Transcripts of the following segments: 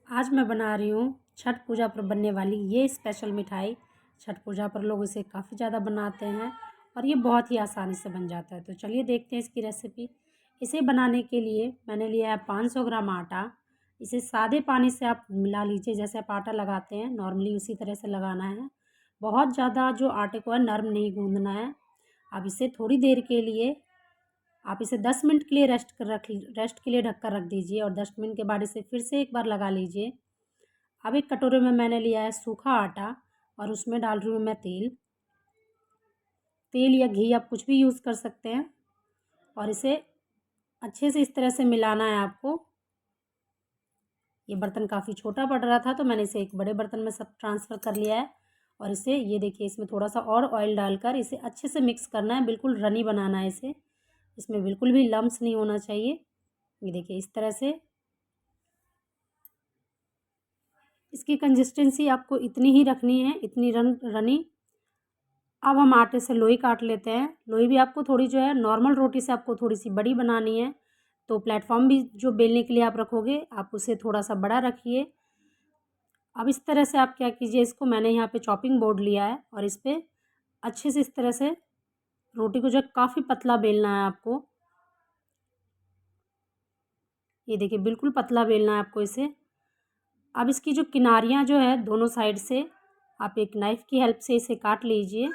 आज मैं बना रही हूँ छठ पूजा पर बनने वाली ये स्पेशल मिठाई। छठ पूजा पर लोग इसे काफ़ी ज़्यादा बनाते हैं और ये बहुत ही आसानी से बन जाता है। तो चलिए देखते हैं इसकी रेसिपी। इसे बनाने के लिए मैंने लिया है 500 ग्राम आटा। इसे सादे पानी से आप मिला लीजिए, जैसे आप आटा लगाते हैं नॉर्मली उसी तरह से लगाना है। बहुत ज़्यादा जो आटे को है नरम नहीं गूँदना है। अब इसे थोड़ी देर के लिए आप इसे 10 मिनट के लिए रेस्ट के लिए ढककर रख दीजिए और 10 मिनट के बाद इसे फिर से एक बार लगा लीजिए। अब एक कटोरे में मैंने लिया है सूखा आटा और उसमें डाल रही हूँ मैं तेल। तेल या घी आप कुछ भी यूज़ कर सकते हैं और इसे अच्छे से इस तरह से मिलाना है आपको। ये बर्तन काफ़ी छोटा पड़ रहा था तो मैंने इसे एक बड़े बर्तन में सब ट्रांसफ़र कर लिया है और इसे ये देखिए इसमें थोड़ा सा और ऑयल डालकर इसे अच्छे से मिक्स करना है। बिल्कुल रनी बनाना है इसे, इसमें बिल्कुल भी लम्स नहीं होना चाहिए। ये देखिए इस तरह से इसकी कंसिस्टेंसी आपको इतनी ही रखनी है, इतनी रनी। अब हम आटे से लोई काट लेते हैं। लोई भी आपको थोड़ी जो है नॉर्मल रोटी से आपको थोड़ी सी बड़ी बनानी है, तो प्लेटफॉर्म भी जो बेलने के लिए आप रखोगे आप उसे थोड़ा सा बड़ा रखिए। अब इस तरह से आप क्या कीजिए, इसको मैंने यहाँ पे चॉपिंग बोर्ड लिया है और इस पर अच्छे से इस तरह से रोटी को जो है काफ़ी पतला बेलना है आपको। ये देखिए बिल्कुल पतला बेलना है आपको इसे। अब इसकी जो किनारियाँ जो है दोनों साइड से आप एक नाइफ़ की हेल्प से इसे काट लीजिए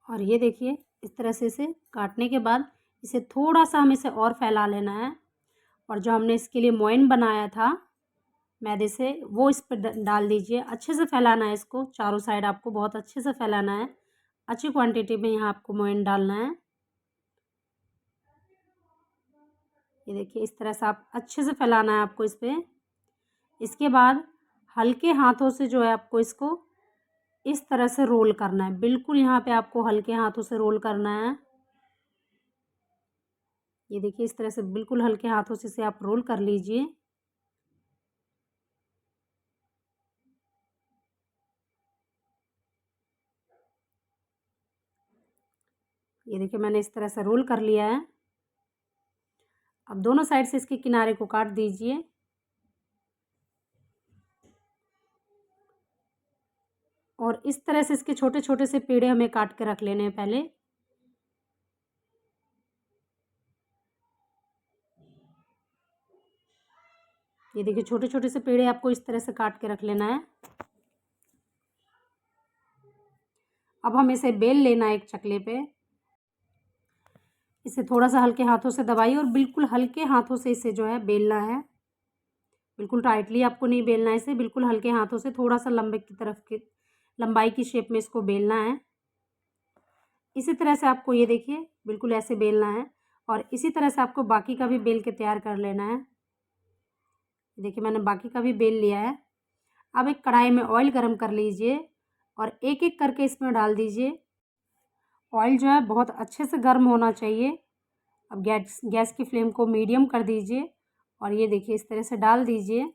और ये देखिए इस तरह से इसे काटने के बाद इसे थोड़ा सा हमें इसे और फैला लेना है और जो हमने इसके लिए मोइन बनाया था मैदे से वो इस पर डाल दीजिए। अच्छे से फैलाना है इसको, चारों साइड आपको बहुत अच्छे से फैलाना है। अच्छी क्वांटिटी में यहाँ आपको मोइन डालना है। ये देखिए इस तरह से आप अच्छे से फैलाना है आपको इस पर। इसके बाद हल्के हाथों से जो है आपको इसको इस तरह से रोल करना है। बिल्कुल यहाँ पे आपको हल्के हाथों से रोल करना है। ये देखिए इस तरह से बिल्कुल हल्के हाथों से इसे आप रोल कर लीजिए। ये देखिए मैंने इस तरह से रोल कर लिया है। अब दोनों साइड से इसके किनारे को काट दीजिए। और इस तरह से इसके छोटे छोटे से पेड़े हमें काट के रख लेने हैं पहले। ये देखिए छोटे छोटे से पेड़े आपको इस तरह से काट के रख लेना है। अब हम इसे बेल लेना है एक चकले पे। इसे थोड़ा सा हल्के हाथों से दबाइए और बिल्कुल हल्के हाथों से इसे जो है बेलना है। बिल्कुल टाइटली आपको नहीं बेलना है इसे, बिल्कुल हल्के हाथों से थोड़ा सा लंबे की तरफ की लंबाई की शेप में इसको बेलना है। इसी तरह से आपको ये देखिए बिल्कुल ऐसे बेलना है और इसी तरह से आपको बाकी का भी बेल के तैयार कर लेना है। देखिए मैंने बाकी का भी बेल लिया है। अब एक कढ़ाई में ऑयल गरम कर लीजिए और एक एक करके इसमें डाल दीजिए। ऑयल जो है बहुत अच्छे से गर्म होना चाहिए। अब गैस गैस की फ्लेम को मीडियम कर दीजिए और ये देखिए इस तरह से डाल दीजिए।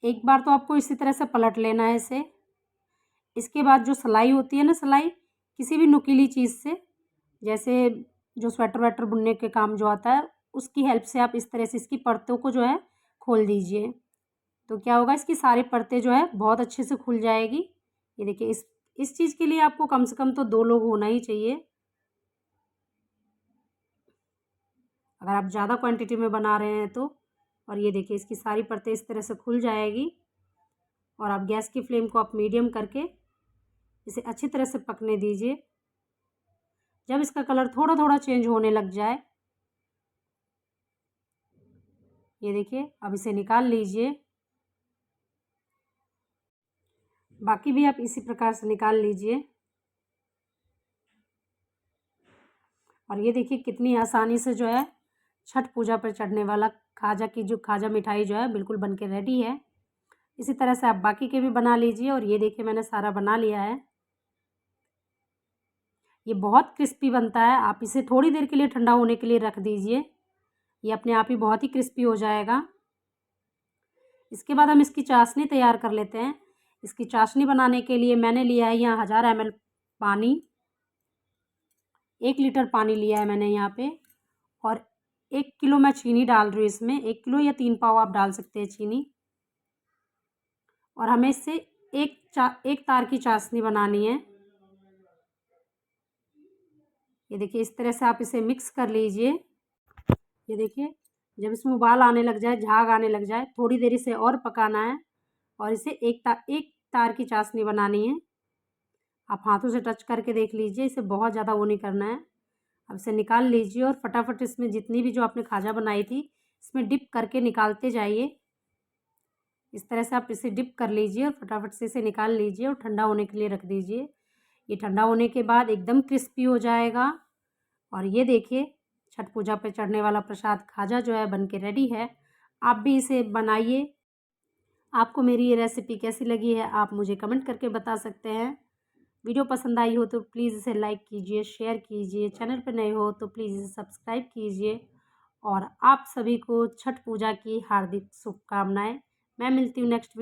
एक बार तो आपको इसी तरह से पलट लेना है इसे। इसके बाद जो सिलाई होती है ना, सिलाई किसी भी नुकीली चीज़ से, जैसे जो स्वेटर वेटर बुनने के काम जो आता है उसकी हेल्प से आप इस तरह से इसकी परतों को जो है खोल दीजिए। तो क्या होगा, इसकी सारी परतें जो है बहुत अच्छे से खुल जाएगी। ये देखिए इस चीज़ के लिए आपको कम से कम तो 2 लोग होना ही चाहिए। अगर आप ज़्यादा क्वांटिटी में बना रहे हैं तो। और ये देखिए इसकी सारी परतें इस तरह से खुल जाएगी और आप गैस की फ्लेम को आप मीडियम करके इसे अच्छी तरह से पकने दीजिए। जब इसका कलर थोड़ा थोड़ा चेंज होने लग जाए, ये देखिए अब इसे निकाल लीजिए। बाकी भी आप इसी प्रकार से निकाल लीजिए। और ये देखिए कितनी आसानी से जो है छठ पूजा पर चढ़ने वाला खाजा की जो खाजा मिठाई जो है बिल्कुल बन के रेडी है। इसी तरह से आप बाकी के भी बना लीजिए और ये देखिए मैंने सारा बना लिया है। ये बहुत क्रिस्पी बनता है। आप इसे थोड़ी देर के लिए ठंडा होने के लिए रख दीजिए, ये अपने आप ही बहुत ही क्रिस्पी हो जाएगा। इसके बाद हम इसकी चाशनी तैयार कर लेते हैं। इसकी चाशनी बनाने के लिए मैंने लिया है यहाँ 1000 ml पानी। 1 लीटर पानी लिया है मैंने यहाँ पे और 1 किलो मैं चीनी डाल रही हूँ इसमें, 1 किलो या 3 पाव आप डाल सकते हैं चीनी। और हमें इससे एक तार की चाशनी बनानी है। ये देखिए इस तरह से आप इसे मिक्स कर लीजिए। ये देखिए जब इसमें उबाल आने लग जाए, झाग आने लग जाए, थोड़ी देर इसे और पकाना है और इसे एक तार की चाशनी बनानी है। आप हाथों से टच करके देख लीजिए, इसे बहुत ज़्यादा वो नहीं करना है। अब इसे निकाल लीजिए और फटाफट इसमें जितनी भी जो आपने खाजा बनाई थी इसमें डिप करके निकालते जाइए। इस तरह से आप इसे डिप कर लीजिए और फटाफट से इसे निकाल लीजिए और ठंडा होने के लिए रख दीजिए। ये ठंडा होने के बाद एकदम क्रिस्पी हो जाएगा। और ये देखिए छठ पूजा पे चढ़ने वाला प्रसाद खाजा जो है बन के रेडी है। आप भी इसे बनाइए। आपको मेरी ये रेसिपी कैसी लगी है आप मुझे कमेंट करके बता सकते हैं। वीडियो पसंद आई हो तो प्लीज़ इसे लाइक कीजिए, शेयर कीजिए। चैनल पर नए हो तो प्लीज़ इसे सब्सक्राइब कीजिए। और आप सभी को छठ पूजा की हार्दिक शुभकामनाएँ। मैं मिलती हूँ नेक्स्ट वीडियो।